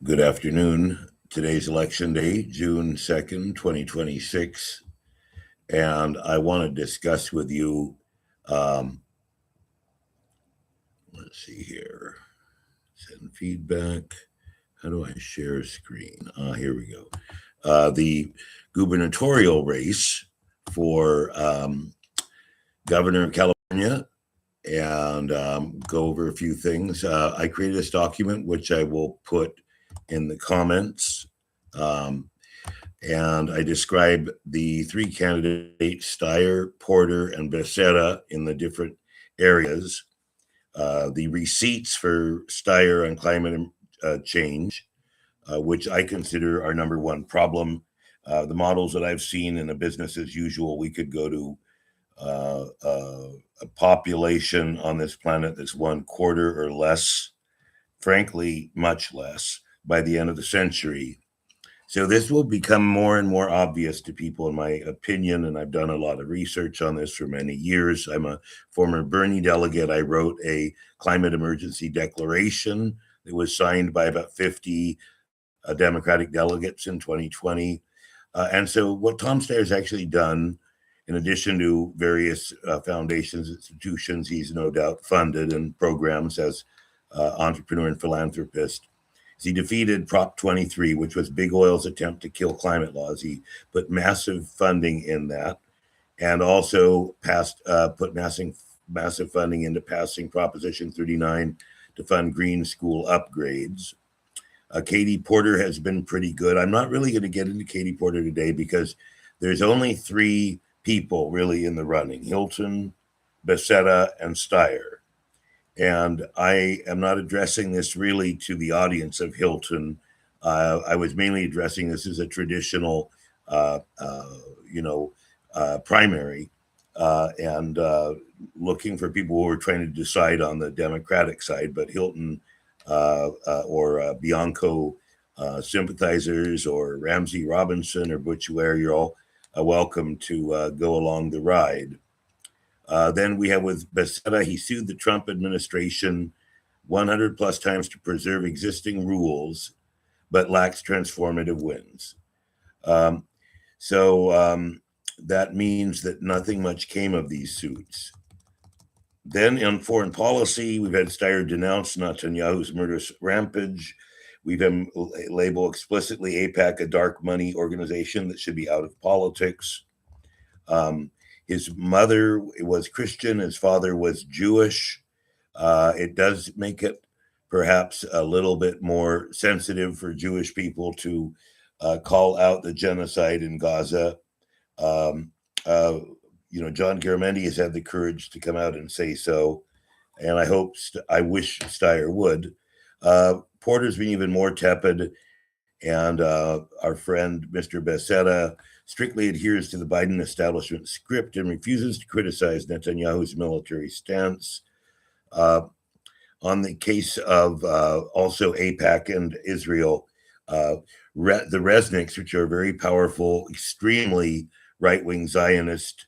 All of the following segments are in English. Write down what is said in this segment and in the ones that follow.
Good afternoon. Today's election day, June 2nd, 2026. And I want to discuss with you, um, let's see here, send feedback. How do I share screen? Here we go. The gubernatorial race for governor of California and go over a few things. I created this document, which I will put in the comments. And I describe the three candidates, Steyer, Porter, and Becerra, in the different areas. The receipts for Steyer on climate change, which I consider our number one problem. The models that I've seen in a business as usual, we could go to a population on this planet that's 1/4 or less, frankly, much less, by the end of the century. So this will become more and more obvious to people, in my opinion, and I've done a lot of research on this for many years. I'm a former Bernie delegate. I wrote a climate emergency declaration that was signed by about 50 Democratic delegates in 2020. And so what Tom Steyer has actually done, in addition to various foundations, institutions he's no doubt funded and programs as entrepreneur and philanthropist, he defeated Prop 23, which was big oil's attempt to kill climate laws. He put massive funding in that, and also put massive funding into passing Proposition 39 to fund green school upgrades. Katie Porter has been pretty good. I'm not really going to get into Katie Porter today because there's only three people really in the running: Hilton, Becerra, and Steyer. And I am not addressing this really to the audience of Hilton. I was mainly addressing this as a traditional, primary, and looking for people who are trying to decide on the Democratic side. But Hilton or Bianco sympathizers, or Ramsey Robinson or Butch Ware, you're all welcome to go along the ride. Then we have with Becerra, he sued the Trump administration 100 plus times to preserve existing rules, but lacks transformative wins. So that means that nothing much came of these suits. Then on foreign policy, we've had Steyer denounce Netanyahu's murderous rampage. We've him label explicitly AIPAC a dark money organization that should be out of politics. His mother was Christian. His father was Jewish. It does make it perhaps a little bit more sensitive for Jewish people to call out the genocide in Gaza. John Garamendi has had the courage to come out and say so, and I wish Steyer would. Porter's been even more tepid, and our friend Mr. Becerra strictly adheres to the Biden establishment script and refuses to criticize Netanyahu's military stance. On the case of also AIPAC and Israel, the Resnicks, which are a very powerful, extremely right-wing Zionist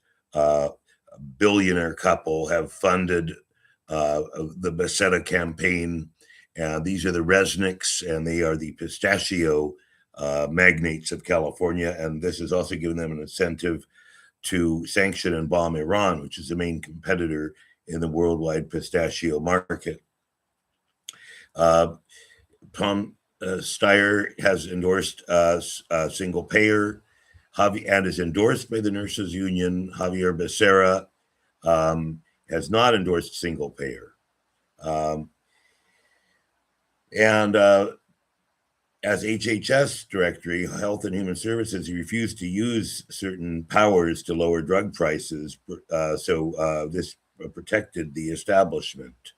billionaire couple, have funded the Becerra campaign. These are the Resnicks, and they are the pistachio magnates of California, and this has also given them an incentive to sanction and bomb Iran, which is the main competitor in the worldwide pistachio market. Tom Steyer has endorsed single payer, and is endorsed by the nurses union. Xavier Becerra has not endorsed single payer. And as HHS Director, Health and Human Services, he refused to use certain powers to lower drug prices. So this protected the establishment.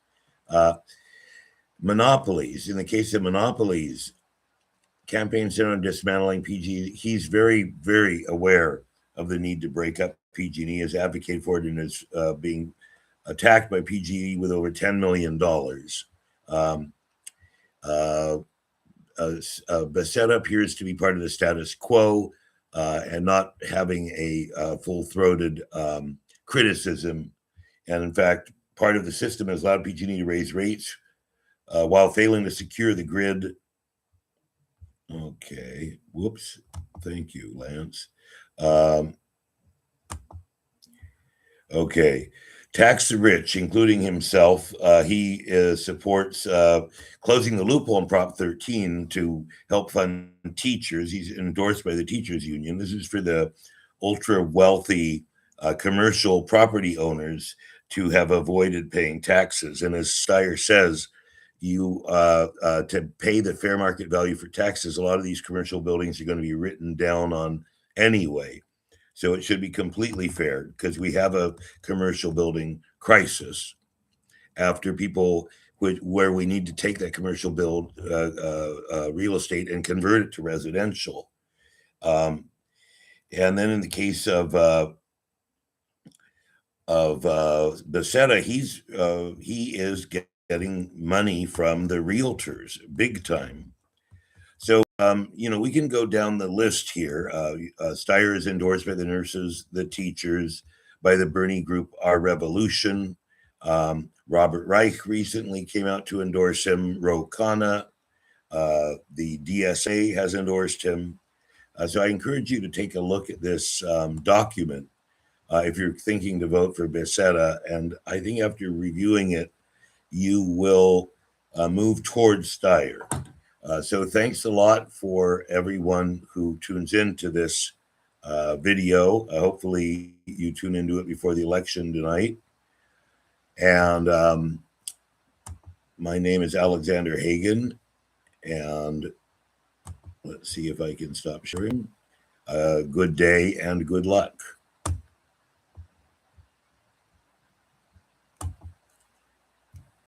Monopolies. In the case of monopolies, campaign center on dismantling PG. He's very, very aware of the need to break up PG&E, has advocated for it, and is being attacked by PG&E with over $10 million. Becerra appears to be part of the status quo and not having a full-throated criticism. And in fact, part of the system has allowed PG&E to raise rates while failing to secure the grid Okay. Whoops. Thank you, Lance. Um, okay. Tax the rich, including himself. He supports closing the loophole in Prop 13 to help fund teachers. He's endorsed by the teachers union. This is for the ultra wealthy commercial property owners to have avoided paying taxes. And as Steyer says, you to pay the fair market value for taxes, a lot of these commercial buildings are going to be written down on anyway. So it should be completely fair because we have a commercial building crisis after people where we need to take that commercial build real estate and convert it to residential. Um, and then in the case of Becerra, he is getting money from the realtors big time. So, we can go down the list here. Steyer is endorsed by the nurses, the teachers, by the Bernie group, Our Revolution. Robert Reich recently came out to endorse him. Ro Khanna, the DSA has endorsed him. So I encourage you to take a look at this document if you're thinking to vote for Becerra. And I think after reviewing it, you will move towards Steyer. So thanks a lot for everyone who tunes into this video. Hopefully you tune into it before the election tonight. And my name is Alexander Hagan. And let's see if I can stop sharing. Good day and good luck.